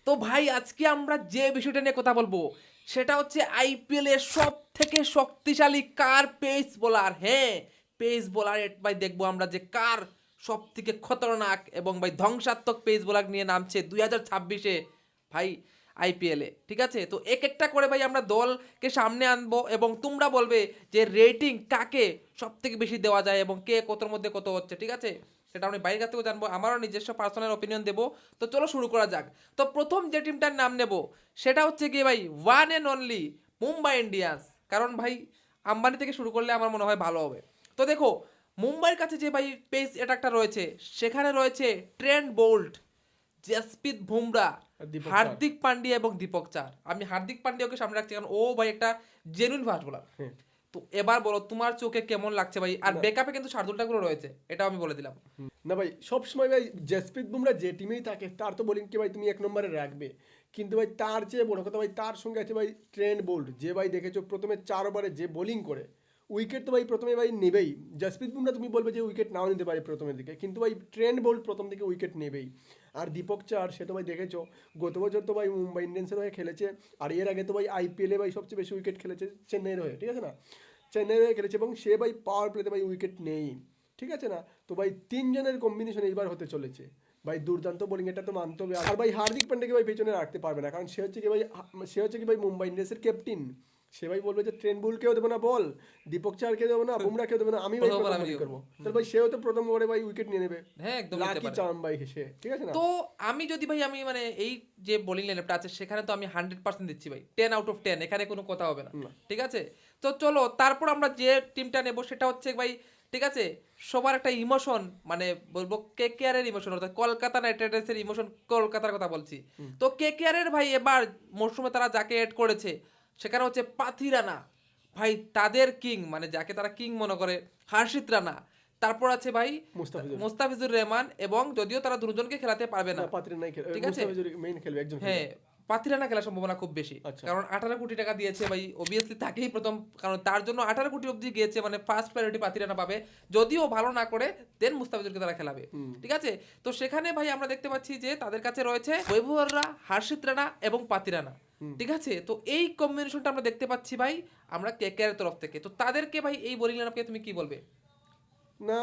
তো ভাই আজকে আমরা যে বিষয়টা নিয়ে কথা বলবো সেটা হচ্ছে আইপিএল এর সব থেকে শক্তিশালী কার পেস বোলার। হ্যাঁ, পেস বোলার ভাই দেখবো আমরা যে কার সব থেকে খতরনাক এবং ভাই ধ্বংসাত্মক পেস বোলার নিয়ে নামছে 2026-এ ভাই আইপিএলে। ঠিক আছে, তো এক একটা করে ভাই আমরা দলকে সামনে আনবো এবং তোমরা বলবে যে রেটিং কাকে সব থেকে বেশি দেওয়া যায় এবং কে কতর মধ্যে কত হচ্ছে। ঠিক আছে, সেটা আমি বাইরের কাছ থেকেও জানবো, আমারও নিজস্ব পার্সোনাল ওপিনিয়ন দেবো। তো চলো শুরু করা যাক। তো প্রথম যে টিমটার নাম নেব সেটা হচ্ছে কি ভাই, one and only Mumbai Indians. কারণ ভাই আম্বানি থেকে শুরু করলে আমার মনে হয় ভালো হবে। তো দেখো, মুম্বাইয়ের কাছে যে ভাই পেস অ্যাটাকটা রয়েছে সেখানে রয়েছে ট্রেন্ট বোল্ট, জসপ্রীত বুমরা, আর দীপক চার। হার্দিক পান্ডিয়া এবং দীপক চার। আমি হার্দিক পান্ডিয়াকে সামনে রাখছি কারণ ও ভাই একটা জেনুইন ফাস্ট বোলার। হ্যাঁ। তো এবার বলো তোমার চোখে কেমন লাগছে ভাই? আর না। ব্যাকআপে কিন্তু শার্দুল ঠাকুরও রয়েছে, এটাও আমি বলে দিলাম। না ভাই, সবসময় ভাই জসপ্রীত বুমরা যে টিমেই থাকে তার তো বোলিংকে ভাই তুমি এক নম্বরে রাখবে, কিন্তু ভাই তার চেয়ে বড় কথা ভাই তার সঙ্গে আছে ভাই ট্রেন্ট বোল্ট, যে ভাই দেখেছো প্রথমে 4 ওভারে যে বোলিং করে উইকেট তো ভাই প্রথমে ভাই নেবেই। জসপ্রীত বুমরা তুমি বলবে যে উইকেট নাও নিতে পারে প্রথমের দিকে, কিন্তু ভাই ট্রেন্ট বোল্ট প্রথম দিকে উইকেট নেবেই। আর দীপক চার সে তো ভাই দেখেছো গত বছর তো ভাই মুম্বাই ইন্ডিয়ান্সের হয়ে খেলেছে, আর এর আগে তো ভাই আইপিএলে ভাই সবচেয়ে বেশি উইকেট খেলেছে চেন্নাইয়ের হয়ে, ঠিক আছে না, চেন্নাইয়ের হয়ে খেলেছে এবং সে ভাই পাওয়ার প্লেতে ভাই উইকেট নেই, ঠিক আছে না। তো ভাই তিনজনের কম্বিনেশন এইবার হতে চলেছে ভাই দুর্দান্ত বোলিং, এটা তো মানতে হবে। আর ভাই হার্দিক পান্ডেকে ভাই পেছনে রাখতে পারবে না, কারণ সে হচ্ছে কি ভাই মুম্বাই ইন্ডিয়ান্সের ক্যাপ্টেন। সে ভাই বলবে যে ট্রেন্ট বুলকেও দেবো না বল, দীপক চারকে দেবো না, বুমরাকেও দেবো না, আমি ভাই প্রথম প্রথম বল আমি বোলিং দিব। করবো। তাহলে ভাই সেও তো প্রথম ওভারে ভাই উইকেট নিয়ে নেবে, হ্যাঁ, একদম নিতে লাকি পারে। চার্ম ভাই সে, ঠিক আছে না। তো আমি যদি ভাই আমি মানে এই যে বোলিং লাইনআপটা আছে সেখানে তো আমি 100% দিচ্ছি ভাই, 10/10, এখানে কোনো কথা হবে না। না। ঠিক আছে, তো চলো তারপর আমরা যে টিমটা নেব সেটা হচ্ছে ভাই, ঠিক আছে, সবার একটা ইমোশন, মানে বলবো কেকেআর এর ইমোশন, অর্থাৎ কলকাতা নাইট রাইডার্সের ইমোশন, কলকাতার কথা বলছি। তো কেকেআর এর ভাই এবার মরশুমে তারা যাকে এড করেছে সেখানে হচ্ছে পাথিরানা, ভাই তাদের কিং, মানে যাকে তারা কিং মনে করে, হার্ষিত রানা। তারপর আছে ভাই মুস্তাফিজুর। মুস্তাফিজুর রহমান, এবং যদিও তারা দুজনকে খেলাতে পারবে না না। পাত্রে নাই খেলে, ঠিক আছে, মুস্তাফিজুর মেইন খেলবে, একজন খেলবে। হ্যাঁ, পাথিরানা খেলার সম্ভাবনা খুব বেশি। আচ্ছা। কারণ 18 কোটি টাকা দিয়েছে ভাই, অবভিয়াসলি তাকেই প্রথম, কারণ তার জন্য 18 কোটি অবধি গিয়েছে, মানে ফার্স্ট প্রায়োরিটি পাথিরানা পাবে। যদিও ভালো না করে দেন মুস্তাফিজুরকে তারা খেলাবে। ঠিক আছে, তো সেখানে ভাই আমরা দেখতে পাচ্ছি যে তাদের কাছে রয়েছে বৈভবরা, হার্ষিত রানা এবং পাথিরানা। ঠিক আছে, তো এই কম্বিনেশনটা আমরা দেখতে পাচ্ছি ভাই আমরা কেকেআর এর তরফ থেকে। তো তাদেরকে ভাই এই বোলিং লাইনআপকে তুমি কি বলবে? না,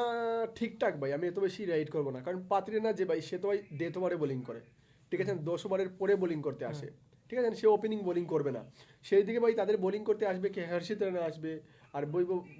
ঠিকঠাক ভাই, আমি এত বেশি রাইড করবো না, কারণ পাত্রে না যে ভাই সে তো ভাই ডেথ ওভারে বোলিং করে, ঠিক আছে, 10 ওভারের পরে বোলিং করতে আসে, ঠিক আছে, সে ওপেনিং বোলিং করবে না। সেই দিকে ভাই তাদের বোলিং করতে আসবে কে, হর্ষিত রানা আসবে, আর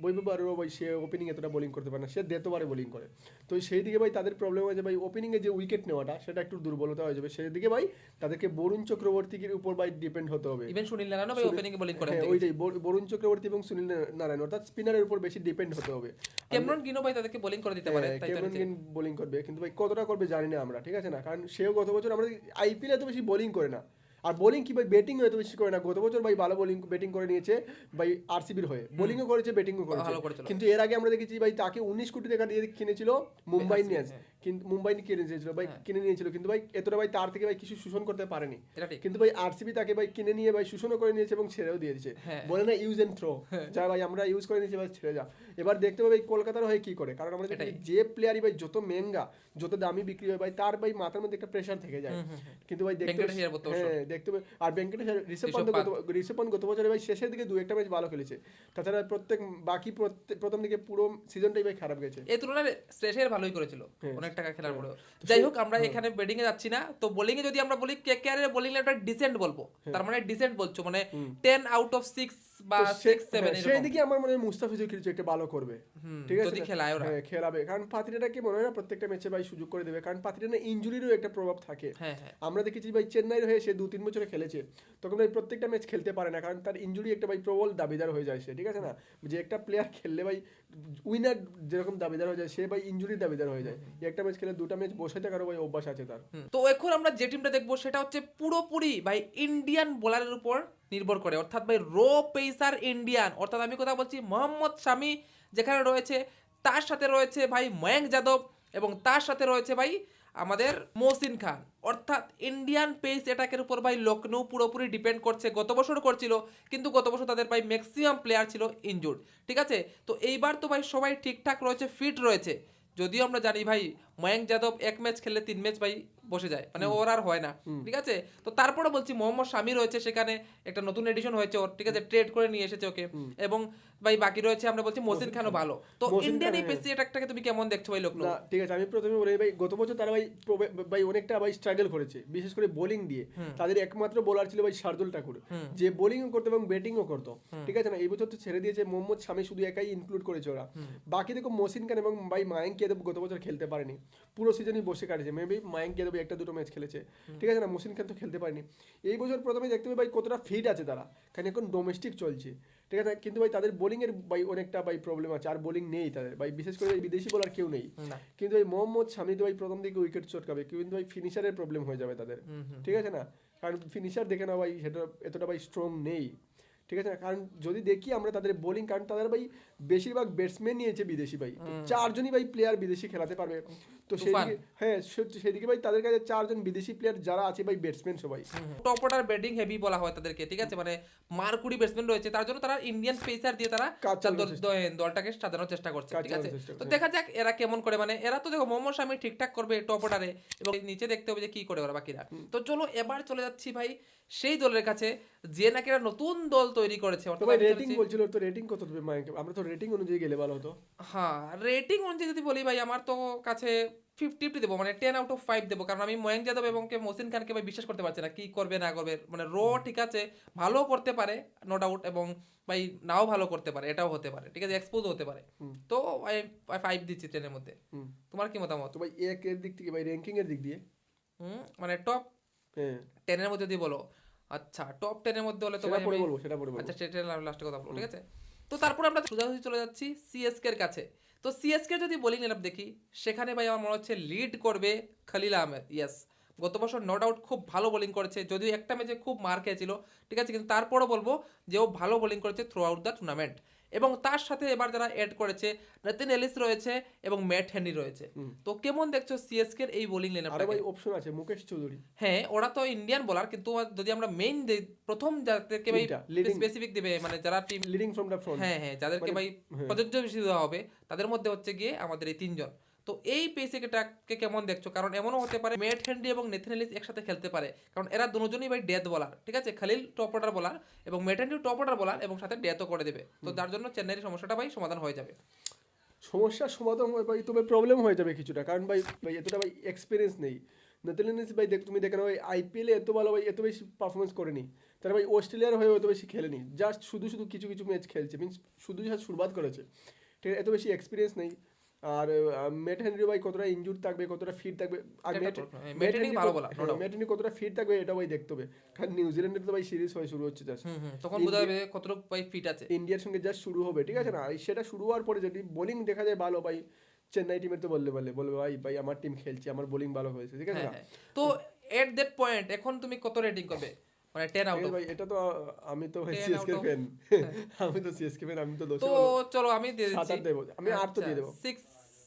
বৈভব আরও ভাই সে ওপেনিং এতটা বোলিং করতে পারে না, সে ডেথ ওভারে বোলিং করে। তো সেই দিকে ভাই তাদের প্রবলেম হয়েছে ভাই ওপেনিংয়ে যে উইকেট নেওয়াটা সেটা একটু দুর্বলতা হয়ে যাবে, সেই দিকে ভাই তাদেরকে বরুণ চক্রবর্তীর উপর ভাই ডিপেন্ড হতে হবে। ইভেন সুনীল নারায়ণ ভাই ওপেনিং বোলিং করেন, হ্যাঁ ওইটাই, বরুণ চক্রবর্তী এবং সুনীল নারায়ণ অর্থাৎ স্পিনারের উপর বেশি ডিপেন্ড হতে হবে। ক্যামেরন গ্রিনও ভাই তাদেরকে বোলিং করে দিতে পারে, তাই তো ক্যামেরন নিচে। গ্রিন বোলিং করবে, কিন্তু ভাই কতটা করবে জানি না আমরা, ঠিক আছে না, কারণ সেও গত বছর আমরা আইপিএল এত বেশি বোলিং করে না, আর বোলিং কি ভাই ব্যাটিং এত বেশি করে না। গত বছর ভাই ভালো ব্যাটিং করে নিয়েছে ভাই আরসিবির হয়ে, বোলিংও করেছে ব্যাটিংও করেছে, ভালো করেছিল। কিন্তু এর আগে আমরা দেখেছি ভাই তাকে 19 কোটি টাকা দিয়ে কিনেছিল মুম্বাই ইন্ডিয়ান্স, কিন্তু মুম্বাই কিনে নিয়েছিল ভাই, কিনে নিয়েছিল, কিন্তু ভাই এতটা ভাই তার থেকে ভাই কিছু শোষণ করতে পারেনি, এটা ঠিক। কিন্তু ভাই আরসিবি তাকে ভাই কিনে নিয়ে ভাই শোষণও করে নিয়েছে এবং ছেড়েও দিয়ে দিয়েছে, হ্যাঁ। বলে না ইউজ এন্ড থ্রো, যা ভাই আমরা ইউজ করে নিয়েছি ভাই ছেড়ে যা। এবার দেখতে হবে ভাই কলকাতার হয়ে কি করে, কারণ আমরা দেখি এটাই। যে প্লেয়ারই ভাই যত মেঙ্গা যত দামি বিক্রি হয় ভাই তার ভাই মাথার মধ্যে একটা প্রেশার থেকে যায়, কিন্তু ভাই দেখতে ভেঙ্কটেশ আইয়ার বলতে হ্যাঁ দেখতে হবে। আর ঋষভ পন্ত গত বছরে ভাই শেষের দিকে 2-1 ম্যাচ ভালো খেলেছে, তাছাড়া প্রথম দিকে পুরো সিজনটাই ভাই খারাপ গেছে। এই তুলনায় শ্রেষের ভালোই করেছিল হ্যাঁ। অনেক টাকা খেলার পরেও। যাই হোক, আমরা এখানে ব্যাটিং এ যাচ্ছি না, তো বোলিং এ যদি আমরা বলি কেকেআর এর বোলিং লাইনটা ডিসেন্ট বলবো, তার মানে ডিসেন্ট বলছো, মানে 10/6 বা 6-7 সেই এরকম। দিকে আমার মনে হয় মুস্তাফিজুর কিছু একটা ভালো করবে, ঠিক আছে, যদি খেলায় ওরা। হ্যাঁ খেলাবে, কারণ পাত্রিটাকে মনে হয় না প্রত্যেকটা ম্যাচে ভাই সুযোগ করে দেবে, কারণ পাত্রিটা ইনজুরিরও একটা প্রভাব থাকে। হ্যাঁ হ্যাঁ, আমরা দেখেছি ভাই চেন্নাইয়ের হয়ে সে 2-3 বছরে খেলেছে, তখন ভাই প্রত্যেকটা ম্যাচ খেলতে পারে না, কারণ তার ইনজুরি একটা ভাই প্রবল দাবিদার হয়ে যায় সে, ঠিক আছে না, যে একটা প্লেয়ার খেললে ভাই উইনার যেরকম দাবিদার হয়ে যায় সে ভাই ইনজুরির দাবিদার হয়ে যায়, একটা ম্যাচ খেলে 2টা ম্যাচ বসে থাকারও ভাই অভ্যাস আছে তার। তো এখন আমরা যে টিমটা দেখবো সেটা হচ্ছে পুরোপুরি ভাই ইন্ডিয়ান বোলারের উপর নির্ভর করে, অর্থাৎ ভাই পেসার ইন্ডিয়ান, অর্থাৎ আমি কথা বলছি মোহাম্মদ শামি যেখানে রয়েছে, তার সাথে রয়েছে ভাই ময়ঙ্ক যাদব, এবং তার সাথে রয়েছে ভাই আমাদের মহসিন খান। অর্থাৎ ইন্ডিয়ান পেস অ্যাটাকের উপর ভাই লখনৌ পুরোপুরি ডিপেন্ড করছে, গত বছর করছিল, কিন্তু গত বছর তাদের ভাই ম্যাক্সিমাম প্লেয়ার ছিল ইনজুর্ড। ঠিক আছে, তো এইবার তো ভাই সবাই ঠিকঠাক রয়েছে, ফিট রয়েছে, যদিও আমরা জানি ভাই ময়ঙ্ক যাদব 1 ম্যাচ খেললে 3 ম্যাচ ভাই বসে যায়, মানে ওর আর হয় না, ঠিক আছে। তো তারপরে বলছি মোহাম্মদ শামি রয়েছে সেখানে, একটা নতুন এডিশন হয়েছে ওর, ঠিক আছে, ট্রেড করে নিয়ে এসেছে ওকে। এবং ভাই বাকি রয়েছে আমরা বলছি মহসিন খানও ভালো। তো মহসিন ইন্ডিয়ান খান, এই পেসি অ্যাটাকটাকে তুমি কেমন দেখছো ভাই লখনৌ? না ঠিক আছে, আমি প্রথমে বলি ভাই গত বছর তারা ভাই ভাই অনেকটা ভাই স্ট্রাগল করেছে, বিশেষ করে বোলিং দিয়ে। তাদের একমাত্র বোলার ছিল ভাই শার্দুল ঠাকুর, যে বোলিংও করতো এবং ব্যাটিংও করতো, ঠিক আছে না। এই বছর তো ছেড়ে দিয়েছে, মোহাম্মদ শামি শুধু একাই ইনক্লুড করেছে ওরা। বাকি দেখো মহসিন খান এবং ভাই মায়াঙ্ক যাদব গত বছর খেলতে পারেনি, পুরো সিজনই বসে কাটেছে। মেবি মায়াঙ্ক যাদব একটা দুটো ম্যাচ খেলেছে, ঠিক আছে না। মহসিন খান তো খেলতে পারেনি। এই বছর প্রথমে দেখতে হবে ভাই কতটা ফিট আছে তারা, কারণ এখন ডোমেস্টিক চলছে, ঠিক আছে। কিন্তু ভাই তাদের বোলিংয়ের ভাই অনেকটা ভাই প্রবলেম আছে, আর বোলিং নেই তাদের ভাই, বিশেষ করে এই বিদেশি বোলার কেউ নেই। না। কিন্তু ভাই মোহাম্মদ শামি তো ভাই প্রথম দিকে উইকেট চটকাবে, কিন্তু ভাই ফিনিশারের প্রবলেম হয়ে যাবে তাদের, ঠিক আছে না। কারণ ফিনিশার দেখে না ভাই সেটা এতটা ভাই স্ট্রং নেই, ঠিক আছে না। কারণ যদি দেখি আমরা তাদের বোলিং, কারণ তাদের ভাই বেশিরভাগ ব্যাটসম্যান নিয়েছে বিদেশি ভাই, চারজনই ভাই প্লেয়ার বিদেশি খেলাতে পারবে। তো সেদিকে হ্যাঁ সেদিকে ভাই তাদের কাছে চারজন বিদেশি প্লেয়ার যারা আছে ভাই ব্যাটসম্যান সবাই টপ অর্ডার ব্যাটিং হেভি বলা হয় তাদেরকে, ঠিক আছে, মানে মারকুড়ি ব্যাটসম্যান রয়েছে, তার জন্য তারা ইন্ডিয়ান পেসার দিয়ে তারা কাজ চালানোর দলটাকে সাজানোর চেষ্টা করছে, কাজ ঠিক আছে। চালানোর চেষ্টা তো করছে। দেখা যাক এরা কেমন করে, মানে এরা তো দেখো মোহাম্মদ শামি ঠিকঠাক করবে টপ অর্ডারে, এবং নিচে দেখতে হবে যে কি করে ওরা বাকিরা। তো চলো এবার চলে যাচ্ছি ভাই সেই দলের কাছে যে নাকি এরা নতুন দল তৈরি করেছে। তো ভাই রেটিং বলছিল, তো রেটিং কত দেবে মায়াঙ্ক? আমরা তো রেটিং অনুযায়ী গেলে ভালো হতো। হ্যাঁ, রেটিং অনুযায়ী যদি বলি ভাই আমার তো কাছে 50 দেবো, মানে 10/5 দেবো, কারণ আমি ময়াঙ্ক যাদব এবং মহসিন খানকে ভাই বিশ্বাস করতে পারছি না কি করবে না করবে। মানে ঠিক আছে, ভালো করতে পারে নো ডাউট, এবং ভাই নাও ভালো করতে পারে, এটাও হতে পারে, ঠিক আছে, এক্সপোজ হতে পারে। তো 5 দিচ্ছি 10-এর মধ্যে। তোমার কি মতামত? তো ভাই এর দিক থেকে ভাই র্যাঙ্কিং এর দিক দিয়ে মানে টপ হ্যাঁ 10-এর মধ্যে যদি বলো, আচ্ছা টপ 10-এর মধ্যে হলে তো সেটা ভাই পরে বলবো, সেটা পরে বলবো। আচ্ছা সেটা লাস্টে কথা বলবো, ঠিক আছে। তো তারপর আমরা সোজাসুজি চলে যাচ্ছি সিএসকে এর কাছে। তো সিএসকে যদি বোলিং লাইনআপ দেখি, সেখানে ভাই আমার মনে হচ্ছে লিড করবে খলিল আহমেদ। ইয়েস, গত বছর নো ডাউট খুব ভালো বোলিং করেছে, যদিও একটা ম্যাচে খুব মার খেয়েছিল, ঠিক আছে, কিন্তু তারপরও বলবো যে ও ভালো বোলিং করেছে থ্রু আউট দ্য টুর্নামেন্ট। এবং তার সাথে এবার যারা অ্যাড করেছে, নাতিন এলিস রয়েছে এবং ম্যাট হেনরি রয়েছে। তো কেমন দেখছো সিএসকে এর এই বোলিং আরে লাইনআপটা? ভাই অপশন আছে মুকেশ চৌধুরী, হ্যাঁ ওরা তো ইন্ডিয়ান বোলার, কিন্তু যদি আমরা মেইন প্রথম যাদেরকে ভাই তিনটা, leading- স্পেসিফিক দিবে, মানে যারা team, leading from the front. হ্যাঁ হ্যাঁ যাদেরকে ভাই প্রযোজ্য বেশি দেওয়া হবে, তাদের মধ্যে হচ্ছে গিয়ে আমাদের এই তিনজন। তো এই পেসিকেটাকে কেমন দেখছো? কারণ এমনও হতে পারে ম্যাট হেনরি এবং নেথন এলিস একসাথে খেলতে পারে, কারণ এরা দুজনই ভাই ডেথ বোলার, ঠিক আছে। খালিল টপ অর্ডার বোলার এবং Matt Henry top order bowler, এবং সাথে ডেথও করে দেবে। তো যার জন্য চেন্নাইয়ের সমস্যাটা ভাই সমাধান হয়ে যাবে। সমস্যার সমাধান হয় ভাই, তবে প্রবলেম হয়ে যাবে কিছুটা, কারণ ভাই ভাই এতটা ভাই এক্সপিরিয়েন্স নেই নেদারল্যান্ডস ভাই। তুমি দেখে না ভাই আইপিএলে এত ভালো ভাই এত বেশি পারফরমেন্স করেনি তারা ভাই, অস্ট্রেলিয়ার হয়ে এত বেশি খেলেনি, জাস্ট শুধু কিছু কিছু ম্যাচ খেলছে, মিনস শুধু জাস্ট শুরুবাত করেছে, ঠিক আছে। এত বেশি এক্সপিরিয়েন্স নেই। আর ম্যাট হেনরি ভাই কতটা ইনজুর থাকবে, কতটা ফিট থাকবে, আর এটা ম্যাট তো, হ্যাঁ, ম্যাট হেনরি ভালো bowler, no doubt। Matt Henry কতটা ফিট থাকবে এটা ভাই দেখতে হবে, কারণ নিউজিল্যান্ডের তো ভাই সিরিজ হয়ে শুরু হচ্ছে জাস্ট, তখন বোঝা যাবে কতটুকু ভাই ফিট আছে। ইন্ডিয়ার সঙ্গে জাস্ট শুরু হবে, ঠিক আছে না। আর সেটা শুরু হওয়ার পরে যদি বোলিং দেখা যায় ভালো ভাই, চেন্নাই টিমের তো বলবে ভাই ভাই আমার টিম খেলছে, আমার বোলিং ভালো হয়েছে, ঠিক আছে হ্যাঁ না। হ্যাঁ। তো এট দ্যাট পয়েন্ট এখন তুমি কত রেটিং করবে, মানে 10 আউট অফ? ভাই এটা তো আমি তো 10 সিএসকে out of- ফ্যান, আমি তো সিএসকে ফ্যান, আমি তো দোষে তো চলো আমি দিয়ে সাত দিচ্ছি, আট দেবো, আমি 8 তো দিয়ে দেবো।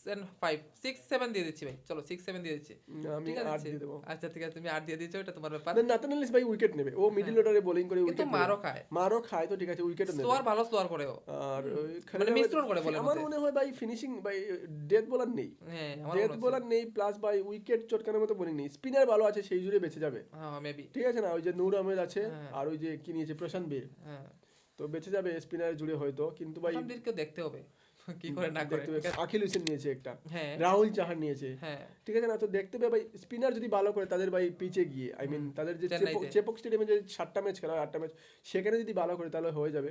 6-7 দিয়ে দিচ্ছি ভাই, চলো 6-7 দিয়ে দিচ্ছি, আমি ঠিক 8 আছে। দিয়ে দেবো। আচ্ছা ঠিক আছে, তুমি 8 দিয়ে দিচ্ছ, এটা তোমার ব্যাপার। নাথান এলিস ভাই উইকেট নেবে, ও মিডল অর্ডারে বোলিং করে কিন্তু উইকেট মারও খায়, খায় তো ঠিক আছে, উইকেটও নেবে। স্লোয়ার ভালো স্লোয়ার করেও, আর মানে মিশ্রণ করে বলে আমার মনে হয় ভাই ফিনিশিং ভাই ডেথ বোলার নেই, হ্যাঁ আমার ডেথ মনে হচ্ছে। বোলার নেই, প্লাস ভাই উইকেট চটকানোর মতো বোলিং নেই, স্পিনার ভালো আছে সেই জুড়ে বেঁচে যাবে, হ্যাঁ মেবি, ঠিক আছে না। ওই যে নূর আহমেদ আছে, হ্যাঁ। আর ওই যে কি নিয়েছে প্রশান্ত বীর, হ্যাঁ তো বেঁচে যাবে স্পিনার জুড়ে হয়তো, কিন্তু ভাই আমাদেরকেও দেখতে হবে কি করে না করে, দেখতে হবে। আখিল হোসেন নিয়েছে একটা, হ্যাঁ রাহুল চাহার নিয়েছে, হ্যাঁ ঠিক আছে না। তো দেখতে হবে ভাই স্পিনার যদি ভালো করে তাদের ভাই পিচে গিয়ে, আই মিন তাদের যে চেন্নাইতে। চেপক স্টেডিয়ামে যে 7টা ম্যাচ খেলা হয়, 8টা ম্যাচ, সেখানে যদি ভালো করে তাহলে হয়ে যাবে,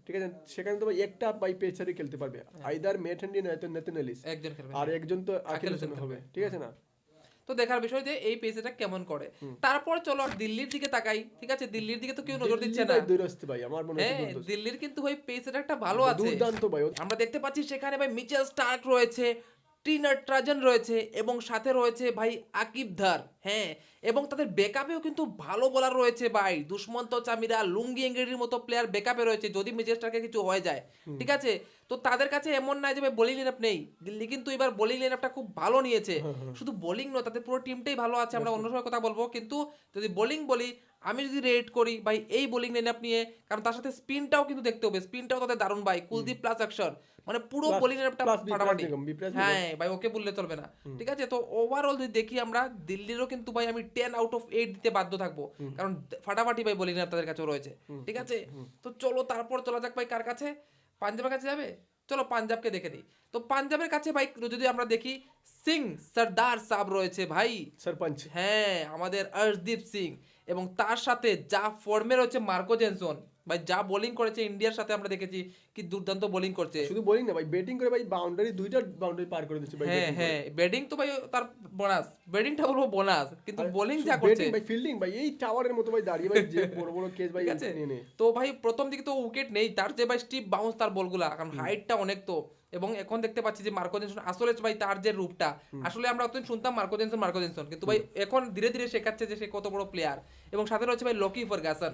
ঠিক আছে। সেখানে তো ভাই একটা ভাই পেসারই খেলতে পারবে, আইদার ম্যাট হেনরি নয়তো নেথন এলিস, একজন খেলবে, আর একজন তো আখিল হোসেন হোসেন হবে, ঠিক আছে না। তো দেখার বিষয় যে এই পেসটা কেমন করে। তারপর চলো দিল্লির দিকে তাকাই, ঠিক আছে, দিল্লির দিকে তো কেউ নজর দিচ্ছে না। দিল্লি ভাই দুরস্ত ভাই, আমার মনে হয় হ্যাঁ দিল্লির কিন্তু ভাই পেসটা একটা ভালো আছে, দুর্দান্ত ভাই। আমরা দেখতে পাচ্ছি সেখানে ভাই মিচেল স্টার্ক রয়েছে, টি নটরাজন রয়েছে, এবং সাথে রয়েছে ভাই আকিব ধার, হ্যাঁ, এবং তাদের ব্যাকআপেও কিন্তু ভালো বোলার রয়েছে ভাই, দুষ্মন্ত চামিরা, লুঙ্গি এঙ্গেরির মতো প্লেয়ার ব্যাকআপে রয়েছে যদি মিচেল স্টার্কের কিছু হয়ে যায়, ঠিক আছে। তো তাদের কাছে এমন নয় যে ভাই বোলিং লাইনআপ নেই, দিল্লি কিন্তু এবার বোলিং লাইনআপটা খুব ভালো নিয়েছে, শুধু বোলিং নয় তাদের পুরো টিমটাই ভালো আছে, আমরা অন্য সময় কথা বলবো। কিন্তু যদি বোলিং বলি, আমি যদি রেট করি ভাই এই বোলিং লাইন আপ নিয়ে, কারণ তার সাথে স্পিনটাও কিন্তু দেখতে হবে, স্পিনটাও তাদের দারুণ ভাই, কুলদীপ প্লাস অক্ষর, মানে পুরো Plus- বোলিং লাইন আপটা plus বিপ্রাস ফাটাফাটি। বেগম, বিপ্রাস বেগম। হ্যাঁ ভাই ওকে বললে চলবে না, ঠিক আছে। তো ওভারঅল যদি দেখি আমরা দিল্লিরও কিন্তু ভাই আমি 10/8 দিতে বাধ্য থাকবো, কারণ ফাটাফাটি ভাই বোলিং লাইন তাদের কাছেও রয়েছে, ঠিক আছে। তো চলো তারপর চলা যাক ভাই কার কাছে, পাঞ্জাবের কাছে যাবে, চলো পাঞ্জাবকে দেখে নিই। তো পাঞ্জাবের কাছে ভাই যদি আমরা দেখি সিং সর্দার সাহেব রয়েছে ভাই, সরপঞ্চ। হ্যাঁ আমাদের অর্শদীপ সিং, এবং তার সাথে যা ফর্মে রয়েছে মার্কো জেনসন ভাই, যা বোলিং করেছে ইন্ডিয়ার সাথে আমরা দেখেছি কি দুর্দান্ত বোলিং করছে। শুধু বোলিং না ভাই, ব্যাটিং করে ভাই বাউন্ডারি, দুইটা বাউন্ডারি পার করে দিচ্ছে ভাই হ্যাঁ batting করে। হ্যাঁ ব্যাটিং তো ভাই তার বোনাস, ব্যাটিংটা বলবো বোনাস, কিন্তু আর বোলিং শুধু যা করছে batting ভাই, ফিল্ডিং ভাই এই টাওয়ারের মতো ভাই দাঁড়িয়ে ভাই যে বড় বড় কেচ ভাই ঠিক আছে। নিয়ে নেয়। তো ভাই প্রথম দিকে তো উইকেট নেই তার, যে ভাই স্টিপ বাউন্স তার বলগুলা, কারণ হাইটটা অনেক তো, এবং এখন দেখতে পাচ্ছি যে মার্কো জেনসন আসলে ভাই তার যে রূপটা, আসলে আমরা অতদিন শুনতাম মার্কো জেনসন, কিন্তু ভাই এখন ধীরে ধীরে শেখাচ্ছে যে সে কত বড় প্লেয়ার, এবং সাথে রয়েছে ভাই লকি ফার্গাসন।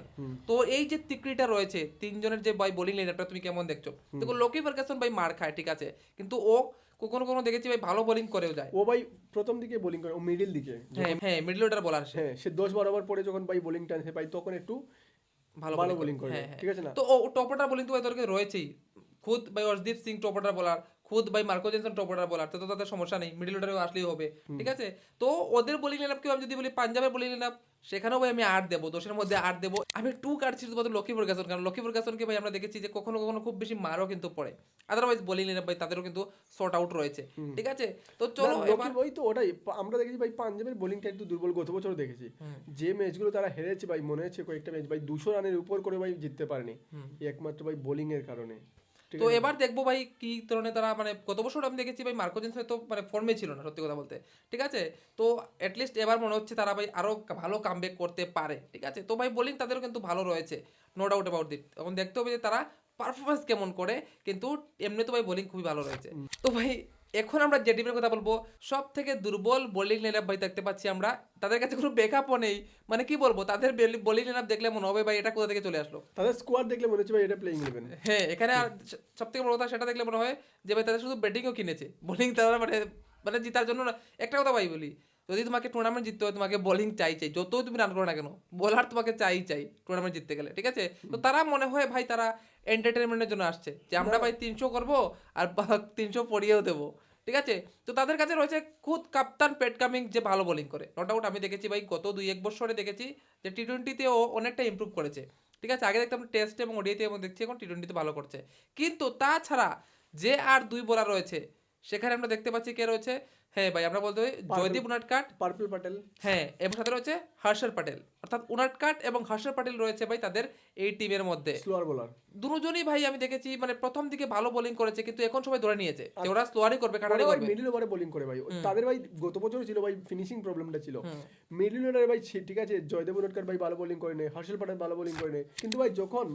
তো এই যে তিকড়িটা রয়েছে তিনজনের যে ভাই বোলিং লাইনআপটা তুমি কেমন দেখছো? দেখো লকি ফার্গাসন ভাই মার খায় ঠিক আছে, কিন্তু ও কখনো কখনো দেখেছি ভাই ভালো বোলিং করেও যায়। ও ভাই প্রথম দিকে বোলিং করে, ও মিডিল দিকে, হ্যাঁ হ্যাঁ মিডল অর্ডার বোলার সে, হ্যাঁ সে 10-12 পরে যখন ভাই বোলিং টানছে ভাই তখন একটু ভালো ভালো বোলিং বোলিং করে, হ্যাঁ হ্যাঁ। ঠিক আছে না? তো ও টপ অর্ডার বোলিং তো ভাই তোর কাছে রয়েছেই, খুদ ভাই Arshdeep Singh top order bowler, খুদ ভাই Marco Jensen top order bowler, তো তাদের সমস্যা নেই, মিডল অর্ডারেও আসলেই হবে, ঠিক আছে। তো ওদের বোলিং লাইনআপকেও আমি যদি বলি পাঞ্জাবের বোলিং লাইনআপ, সেখানেও ভাই আমি 8 দেবো, 10-এর মধ্যে 8 দেবো। আমি 2 কাটছি শুধুমাত্র লকি ফার্গাসন, কারণ লকি ফার্গাসনকে ভাই আমরা দেখেছি যে কখনো কখনো খুব বেশি মারও কিন্তু পড়ে, আদারওয়াইজ বোলিং লাইনআপ ভাই তাদেরও কিন্তু শর্ট আউট রয়েছে, ঠিক আছে। তো চলো না, এবার ওই তো ওটাই আমরা দেখেছি ভাই, পাঞ্জাবের বোলিংটা একটু দুর্বল, গত বছর দেখেছি যে ম্যাচগুলো তারা হেরেছে ভাই, মনে হচ্ছে কয়েকটা ম্যাচ ভাই 200 রানের উপর করে ভাই জিততে পারেনি, একমাত্র ভাই বোলিং এর কারণে, ঠিক তো আছে? এবার দেখবো ভাই কি ধরনের তারা, মানে গত বছর আমি দেখেছি ভাই মার্কো জেনসন তো মানে ফর্মে ছিল না সত্যি কথা বলতে, ঠিক আছে। তো অ্যাটলিস্ট এবার মনে হচ্ছে তারা ভাই আরো ভালো কামব্যাক করতে পারে, ঠিক আছে। তো ভাই বোলিং তাদেরও কিন্তু ভালো রয়েছে, নো ডাউট অ্যাবাউট দিট, এখন দেখতে হবে যে তারা পারফরমেন্স কেমন করে, কিন্তু এমনি তো ভাই বোলিং খুবই ভালো রয়েছে। তো ভাই এখন আমরা যে টিমের কথা বলবো সব থেকে দুর্বল বোলিং লাইনআপ ভাই দেখতে পাচ্ছি আমরা, তাদের কাছে কোনো ব্যাকআপও নেই, মানে কি বলবো, তাদের বোলিং লাইনআপ দেখলে মনে হবে ভাই এটা কোথা থেকে চলে আসলো। তাদের স্কোয়াড দেখলে মনে হচ্ছে ভাই এটা প্লেইং ইলেভেন। হ্যাঁ এখানে আর সব থেকে বড় কথা সেটা দেখলে মনে হয় যে ভাই তাদের শুধু ব্যাটিংও কিনেছে, বোলিং তারা মানে মানে জিতার জন্য না। একটা কথা ভাই বলি, যদি তোমাকে টুর্নামেন্ট জিততে হয় তোমাকে বোলিং চাই, যতই তুমি রান করো না কেন বোলার তোমাকে চাই টুর্নামেন্ট জিততে গেলে, ঠিক আছে। তো তারা মনে হয় ভাই তারা এন্টারটেনমেন্টের জন্য আসছে, যে আমরা ভাই 300 করবো আর 300 পড়িয়েও দেবো, ঠিক আছে। তো তাদের কাছে রয়েছে খুদ কাপ্তান পেট কামিং, যে ভালো বোলিং করে, নো ডাউট। আমি দেখেছি ভাই গত 2-1 বছরে দেখেছি যে টি-20 ও অনেকটা ইমপ্রুভ করেছে, ঠিক আছে। আগে দেখতাম টেস্ট এবং ওডিআইতে, এবং দেখছি এখন টি-20 ভালো করছে। কিন্তু তাছাড়া যে আর 2 বোলার রয়েছে সেখানে আমরা দেখতে পাচ্ছি কে রয়েছে, হ্যাঁ ভাই আমরা বলতে হয় জয়দীপ উনাটকাট, পার্পল প্যাটেল, হ্যাঁ, এবং সাথে রয়েছে হর্ষর প্যাটেল, অর্থাৎ উনাটকাট এবং হর্ষর প্যাটেল রয়েছে ভাই তাদের এই টিমের মধ্যে। Slower bowler. দুজনই ভাই আমি দেখেছি মানে প্রথম দিকে ভালো বোলিং করেছে, কিন্তু এখন সবাই ধরে নিয়েছে যে ওরা স্লোয়ারই করবে, কাটারি ওরা ভাই করবে। মিডল ওভারে বোলিং করে ভাই, তাদের ভাই গত বছর ছিল ভাই ফিনিশিং প্রবলেমটা ছিল। মিডল ওভারে ভাই ঠিক আছে, জয়দেব উনটকার ভাই ভালো বোলিং করে নেয়, হর্ষল প্যাটেল ভালো বোলিং করে নেয়, কিন্তু ভাই যখন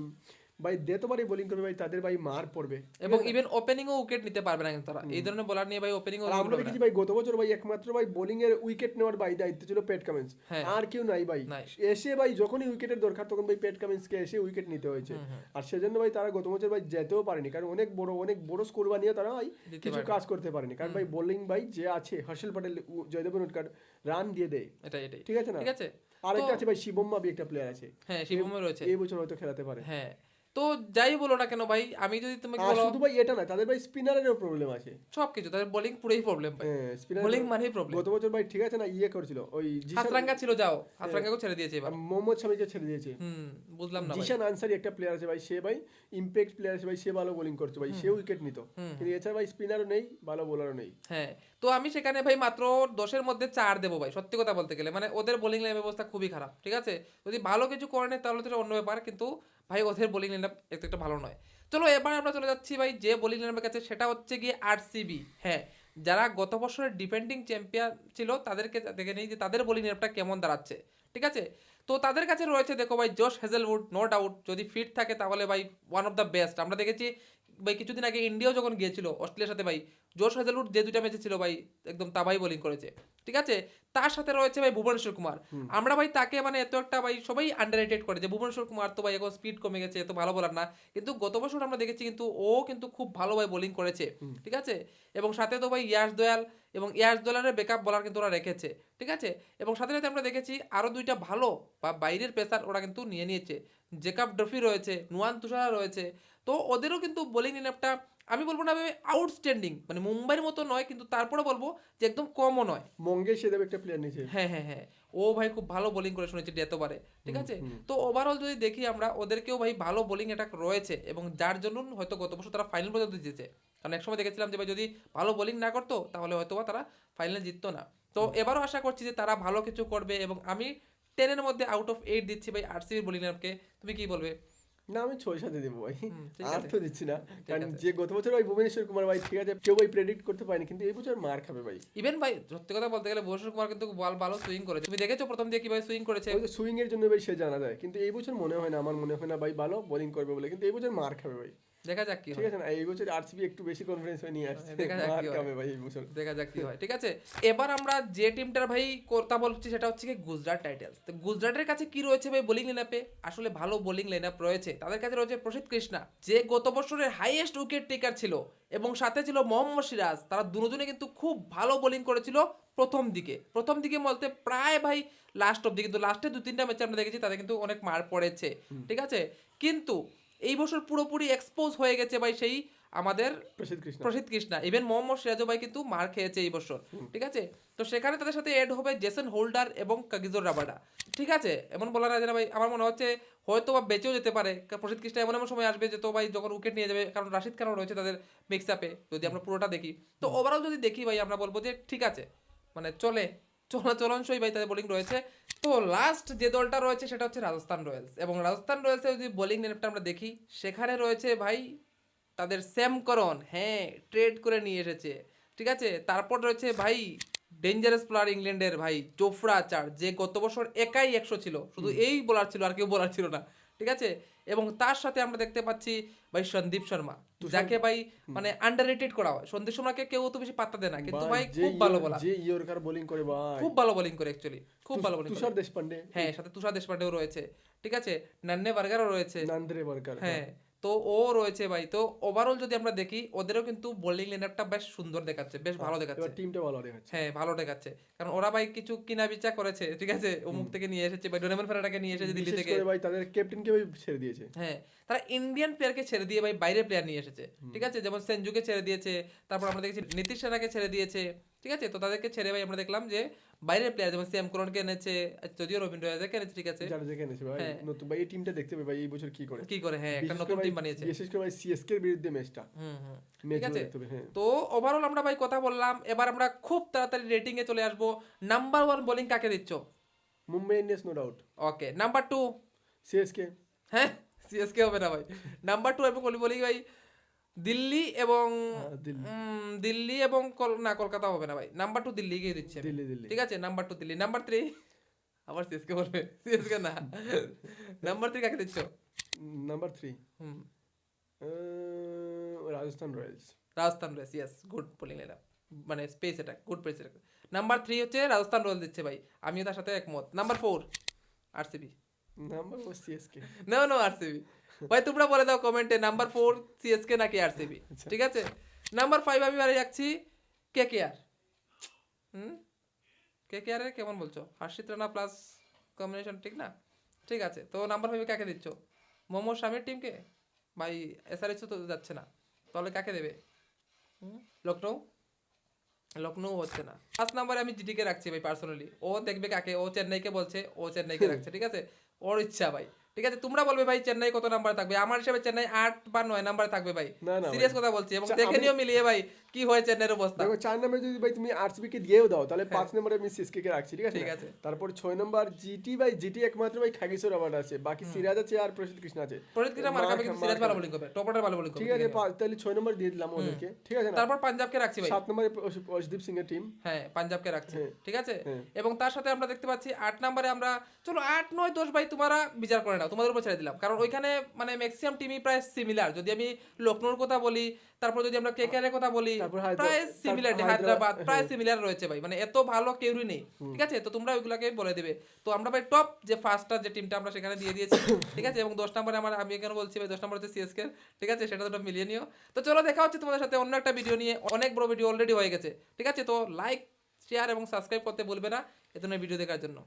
ভাই দেতবারই বোলিং করবে ভাই তাদের ভাই মার পড়বে, এবং ইভেন ওপেনিংও উইকেট নিতে পারবে না কিন্তু তারা, এই ধরনের বোলার নিয়ে ভাই ওপেনিংও আর আমরা দেখেছি ভাই গত বছর ভাই একমাত্র ভাই বোলিং এর উইকেট নেওয়ার ভাই দায়িত্ব ছিল পেট কামিন্স, হ্যাঁ। আর কেউ নাই ভাই। নাই। এসে ভাই যখনই উইকেটের দরকার তখন ভাই পেট কামিন্সকে এসে উইকেট নিতে হয়েছে, আর সেজন্য ভাই তারা গত বছর ভাই যেতেও পারেনি, কারণ অনেক বড় স্কোর বানিয়ে তারা ভাই কিছু কাজ করতে পারেনি, কারণ ভাই বোলিং ভাই যে আছে হর্ষল প্যাটেল, জয়দেব উনটকার রান দিয়ে দেয়, এটাই ঠিক আছে না? ঠিক আছে। আরেকটা আছে ভাই শিবম মাবি, একটা প্লেয়ার আছে, হ্যাঁ শিবমও রয়েছে, এই বছর হয়তো খেলাতে পারে। হ্যাঁ। তো যাই বলো না কেন ভাই, আমি যদি তুমি আর বলো শুধু ভাই এটা না, তাদের ভাই স্পিনারেরও প্রবলেম আছে, সবকিছু তাদের বোলিং পুরোই প্রবলেম ভাই, হ্যাঁ স্পিনার বোলিং মানেই প্রবলেম। গত বছর ভাই ঠিক আছে না, ইয়ে করেছিল ওই হাসরাঙ্গা ছিল, যাও হাসরাঙ্গাকেও ছেড়ে দিয়েছে এবার। মোহাম্মদ শামিকে ছেড়ে দিয়েছে। বুঝলাম না ভাই। জিশান আনসারি একটা প্লেয়ার আছে ভাই, সে ভাই ইমপ্যাক্ট প্লেয়ার আছে ভাই, সে ভালো বোলিং করছে ভাই, সে উইকেট নিত, কিন্তু এছাড়া ভাই স্পিনারও নেই, ভালো বোলারও নেই। হ্যাঁ, তো আমি সেখানে ভাই মাত্র 10-এর মধ্যে 4 দেবো ভাই, সত্যি কথা বলতে গেলে মানে ওদের বোলিং লাইন ব্যবস্থা খুবই খারাপ, ঠিক আছে। যদি ভালো কিছু করে নেয় তাহলে তো এটা অন্য ব্যাপার, কিন্তু ভাই ওদের বোলিং লাইন একটা ভালো নয়। চলো এবার আমরা চলে যাচ্ছি ভাই যে বোলিং লাইনের কাছে, সেটা হচ্ছে গিয়ে আরসিবি। হ্যাঁ, যারা গত বছরের ডিফেন্ডিং চ্যাম্পিয়ন ছিল তাদেরকে দেখে নিই যে তাদের বোলিং লাইনটা কেমন দাঁড়াচ্ছে, ঠিক আছে। তো তাদের কাছে রয়েছে দেখো ভাই জশ হেজেলউড, নো ডাউট যদি ফিট থাকে তাহলে ভাই ওয়ান অফ দ্য বেস্ট। আমরা দেখেছি ভাই কিছুদিন আগে ইন্ডিয়াও যখন গিয়েছিল অস্ট্রেলিয়ার সাথে ভাই, জোশ হেজেলউড যে দুইটা ম্যাচে ছিল ভাই একদম তাবাই বোলিং করেছে, ঠিক আছে। তার সাথে রয়েছে ভাই ভুবনেশ্বর কুমার। আমরা ভাই তাকে মানে এত একটা ভাই সবাই আন্ডাররেটেড করে যে ভুবনেশ্বর কুমার তো ভাই এখন স্পিড কমে গেছে, এত ভালো বলার না, কিন্তু গত বছর আমরা দেখেছি কিন্তু ও কিন্তু খুব ভালো ভাই বোলিং করেছে, ঠিক আছে। এবং সাথে তো ভাই ইয়াশ দয়াল এবং ইয়াশ দয়ালের ব্যাকআপ বলার কিন্তু ওরা রেখেছে, ঠিক আছে। এবং সাথে সাথে আমরা দেখেছি আরো দুইটা ভালো বা বাইরের পেসার ওরা কিন্তু নিয়ে নিয়েছে, জেকাব ডফি রয়েছে, নুয়ান তুষারা রয়েছে। তো ওদেরও কিন্তু বোলিং লাইনআপটা আমি বলবো না আউটস্ট্যান্ডিং, মানে মুম্বাইয়ের মতো নয়, কিন্তু তারপরে বলবো যে একদম কমও নয়। মঙ্গেশ যাদব একটা প্লেয়ার নিয়েছে। হ্যাঁ হ্যাঁ হ্যাঁ, ও ভাই খুব ভালো বোলিং করে শুনেছি ডেতোবারে, ঠিক আছে। তো ওভারঅল যদি দেখি আমরা ওদেরকেও ভাই ভালো বোলিং অ্যাটাক রয়েছে, এবং যার জন্য হয়তো গত বছর তারা ফাইনাল পর্যন্ত জিতেছে। কারণ একসময় দেখেছিলাম যে ভাই যদি ভালো বোলিং না করতো তাহলে হয়তো বা তারা ফাইনালে জিততো না। তো এবারও আশা করছি যে তারা ভালো কিছু করবে, এবং আমি 10-এর মধ্যে আউট অফ 8 দিচ্ছি ভাই আরসিবির বোলিং লাইনআপকে। তুমি কি বলবে? না আমি 6-7 দেবো ভাই, ঠিক আর আছে। তো দিচ্ছি না, কারণ আছে। যে গত বছর ভাই ভুবনেশ্বর কুমার ভাই ঠিক আছে কেউ ভাই প্রেডিক্ট করতে পারেনি, কিন্তু এই বছর মার খাবে ভাই। ইভেন ভাই সত্যি কথা বলতে গেলে ভুবনেশ্বর কুমার কিন্তু বল ভালো সুইং করেছে, তুমি দেখেছো প্রথম দিয়ে কিভাবে সুইং করেছে। ওই যে সুইং এর জন্য ভাই সে জানা যায়, কিন্তু এই বছর মনে হয় না, আমার মনে হয় না ভাই ভালো বোলিং করবে বলে, কিন্তু এই বছর মার খাবে ভাই। দেখা যাক কি ঠিক হয়। আছে না, এই বছর আরসিবি একটু বেশি কনফিডেন্স হয়ে নিয়ে আসছে, দেখা যাক মার কি হয়। খাবে ভাই এই বছর। দেখা যাক কি হয়, ঠিক আছে। এবার আমরা যে টিমটার ভাই কথা বলছি সেটা হচ্ছে কি গুজরাট টাইটান্স। তো গুজরাটের কাছে কি রয়েছে ভাই বোলিং লাইনআপে? আসলে ভালো বোলিং লাইনআপ রয়েছে। তাদের কাছে রয়েছে প্রসিদ্ধ কৃষ্ণা, যে গত বছরের হাইয়েস্ট উইকেট টেকার ছিল, এবং সাথে ছিল মোহাম্মদ সিরাজ। তারা দুজনে কিন্তু খুব ভালো বোলিং করেছিল প্রথম দিকে বলতে প্রায় ভাই লাস্ট অব্দি, কিন্তু লাস্টে 2-3টা ম্যাচে আমরা দেখেছি তাদের কিন্তু অনেক মার পড়েছে, ঠিক আছে। কিন্তু এই বছর পুরোপুরি এক্সপোজ হয়ে গেছে ভাই সেই আমাদের প্রসিদ্ধ কৃষ্ণা। ইভেন মোহাম্মদ সিরাজও ভাই কিন্তু মার খেয়েছে এই বছর, ঠিক আছে। তো সেখানে তাদের সাথে এড হবে জেসন হোল্ডার এবং কাগিজোর রাবাডা, ঠিক আছে। এমন বলা না যে না ভাই, আমার মনে হচ্ছে হয়তো বা বেঁচেও যেতে পারে প্রসিদ্ধ কৃষ্ণা। এমন এমন সময় আসবে যে তো ভাই যখন উইকেট নিয়ে যাবে, কারণ রাশিদ খানও রয়েছে তাদের মিক্স আপে, যদি আমরা পুরোটা দেখি। তো ওভারঅল যদি দেখি ভাই আমরা বলবো যে ঠিক আছে, মানে চলনসই ভাই তাদের বোলিং রয়েছে। তো লাস্ট যে দলটা রয়েছে সেটা হচ্ছে রাজস্থান রয়্যালস, এবং রাজস্থান রয়্যালসের যদি বোলিং লাইনআপটা আমরা দেখি সেখানে রয়েছে ভাই তাদের স্যাম করন, হ্যাঁ ট্রেড করে নিয়ে এসেছে, ঠিক আছে। তারপর রয়েছে ভাই ডেঞ্জারাস প্লেয়ার ইংল্যান্ডের ভাই জোফরা আর্চার, যে গত বছর একাই 100 ছিল, শুধু এই বোলার ছিল আর কেউ বোলার ছিল না, ঠিক আছে। এবং তার সাথে আমরা দেখতে পাচ্ছি ভাই সন্দীপ শর্মা, যাকে ভাই মানে আন্ডাররেটেড করা হয়। সন্দীপ শর্মাকে কেউ তো বেশি পাত্তা দেয় না, কিন্তু ভাই খুব ভালো বোলার, যে ইয়র্কার বোলিং করে ভাই, খুব ভালো বোলিং করে অ্যাকচুয়ালি, খুব ভালো বোলিং। তুষার দেশপান্ডে, হ্যাঁ সাথে তুষার দেশপান্ডেও রয়েছে, ঠিক আছে। নান্নে বার্গারও রয়েছে, নান্দ্রে বার্গার, হ্যাঁ। তো ও রয়েছে ভাই। তো ওভারঅল যদি আমরা দেখি ওদেরও কিন্তু বোলিং লাইনআপটা বেশ সুন্দর দেখাচ্ছে, বেশ ভালো দেখাচ্ছে, এবার টিমটা ভালো দেখাচ্ছে। হ্যাঁ ভালো দেখাচ্ছে। কারণ ওরা ভাই কিছু কিনা বিচা করেছে, ঠিক আছে। অমুক থেকে নিয়ে এসেছে ভাই, ডোনামেন ফেরাটাকে নিয়ে এসেছে দিল্লি বিশেষ থেকে, করে ভাই তাদের ক্যাপ্টেনকে ভাই ছেড়ে দিয়েছে। হ্যাঁ তারা ইন্ডিয়ান প্লেয়ারকে ছেড়ে দিয়ে ভাই বাইরে প্লেয়ার নিয়ে এসেছে, ঠিক আছে। যেমন সেঞ্জুকে ছেড়ে দিয়েছে, তারপর আমরা দেখেছি নীতিশ সেনাকে ছেড়ে দিয়েছে, ঠিক আছে। তো তাদেরকে ছেড়ে ভাই আমরা দেখলাম যে বাইরের প্লেয়ার যেমন সিএম করণকে এনেছে, যদিও রবীন্দ্র জাদেজাকে এনেছে, ঠিক আছে। জাদেজাকে এনেছে ভাই, হ্যাঁ। নতুন ভাই এই টিমটা দেখতে হবে ভাই এই বছর কি করে, হ্যাঁ একটা নতুন টিম বানিয়েছে, বিশেষ করে ভাই সিএসকে এর বিরুদ্ধে ম্যাচটা, ঠিক আছে। দেখতে হবে। হ্যাঁ, তো ওভারঅল আমরা ভাই কথা বললাম, এবার আমরা খুব তাড়াতাড়ি রেটিং এ চলে আসবো। নাম্বার 1 বোলিং কাকে দিচ্ছ? Mumbai Indians no doubt. Okay, number 2? CSK. হ্যাঁ সিএসকে হবে না ভাই। নাম্বার 2 আমি বলি ভাই দিল্লি এবং দিল্লি এবং না কলকাতা হবে না ভাই। নাম্বার 2 দিল্লিকেই দিচ্ছে আমি। দিল্লি। ঠিক আছে, নাম্বার 2 দিল্লি। নাম্বার 3 আবার সিএসকে বলবে, সিএসকে না। নাম্বার 3 কাকে দিচ্ছ? Number 3 Rajasthan Royals. Rajasthan Royals, yes, good bowling lineup, মানে space attack, good pace attack. Number 3 হচ্ছে রাজস্থান রয়্যালস দিচ্ছে ভাই, আমিও তার সাথে একমত। Number 4 RCB. Number 4 CSK. No no RCB. ভাই তোমরা বলে দাও কমেন্টে নাম্বার 4 সিএসকে নাকি আরসিবি, ঠিক আছে। নাম্বার 5 আমি বাড়ি যাচ্ছি কেকেআর। কেকেআর এর কেমন বলছো? হর্ষিত রানা প্লাস কম্বিনেশন ঠিক না? ঠিক আছে, তো নাম্বার 5 কাকে দিচ্ছ? মোহাম্মদ শামির টিমকে? ভাই এসআরএইচ তো যাচ্ছে না, তাহলে কাকে দেবে? লখনৌ হচ্ছে না। 5 নম্বরে আমি জিটিকে রাখছি ভাই পার্সোনালি। ও দেখবে কাকে, ও চেন্নাইকে বলছে, ও চেন্নাইকে রাখছে, ঠিক আছে, ওর ইচ্ছা ভাই, ঠিক আছে। তোমরা বলবে ভাই চেন্নাই কত নাম্বার থাকবে? আমার হিসাবে চেন্নাই 8 বা 9 নাম্বার থাকবে ভাই, সিরিয়াস কথা বলছি। এবং দেখে নিও মিলিয়ে ভাই কি হয় চেন্নাইয়ের অবস্থা। দেখো 4 নম্বরে যদি ভাই তুমি আরসিবি কে দিয়েও দাও, তাহলে 5 নম্বরে আমি সিএসকে কে রাখছি, ঠিক আছে। ঠিক আছে। তারপর 6 নম্বর জিটি ভাই, জিটি একমাত্র ভাই খাগিসোর আবার আছে, বাকি সিরাজ আছে আর প্রসিদ্ধ কৃষ্ণ আছে। প্রসিদ্ধ কৃষ্ণ মার্কাবে, কিন্তু সিরাজ ভালো বোলিং করবে, টপ অর্ডার ভালো বোলিং করবে, ঠিক আছে। তাহলে 6 নম্বর দিয়ে দিলাম ওদেরকে, ঠিক আছে না। তারপর পাঞ্জাবকে রাখছি ভাই, 7 নম্বরে অর্শদীপ সিং এর টিম, হ্যাঁ পাঞ্জাবকে রাখছি, ঠিক আছে। হ্যাঁ। এবং তার সাথে আমরা দেখতে পাচ্ছি 8 নম্বরে আমরা, চলো 8 9 10 ভাই তোমরা বিচার করে নাও। নাও, তোমাদের উপর ছেড়ে দিলাম, কারণ ওইখানে মানে ম্যাক্সিমাম টিমই প্রায় সিমিলার। যদি আমি লখনৌর কথা বলি, তারপর যদি আমরা কেকেআর এর কথা বলি, তারপর প্রায় সিমিলার, হায়দ্রাবাদ প্রায় হ্যাঁ। সিমিলার রয়েছে ভাই, মানে এত ভালো কেউই নেই। ঠিক আছে, তো তোমরা ওইগুলাকে বলে দিবে। তো আমরা ভাই টপ যে ফার্স্টটা যে টিমটা আমরা সেখানে দিয়ে দিয়েছি। ঠিক আছে, এবং 10 নম্বরে আমি এখানে বলছি ভাই 10 নম্বর হচ্ছে সিএসকে। ঠিক আছে, সেটা তোমরা মিলিয়ে নিও। তো চলো দেখা হচ্ছে তোমাদের সাথে অন্য একটা ভিডিও নিয়ে, অনেক বড় ভিডিও অলরেডি হয়ে গেছে। ঠিক আছে, তো লাইক শেয়ার এবং সাবস্ক্রাইব করতে ভুলবে না এ ধরনের ভিডিও দেখার জন্য।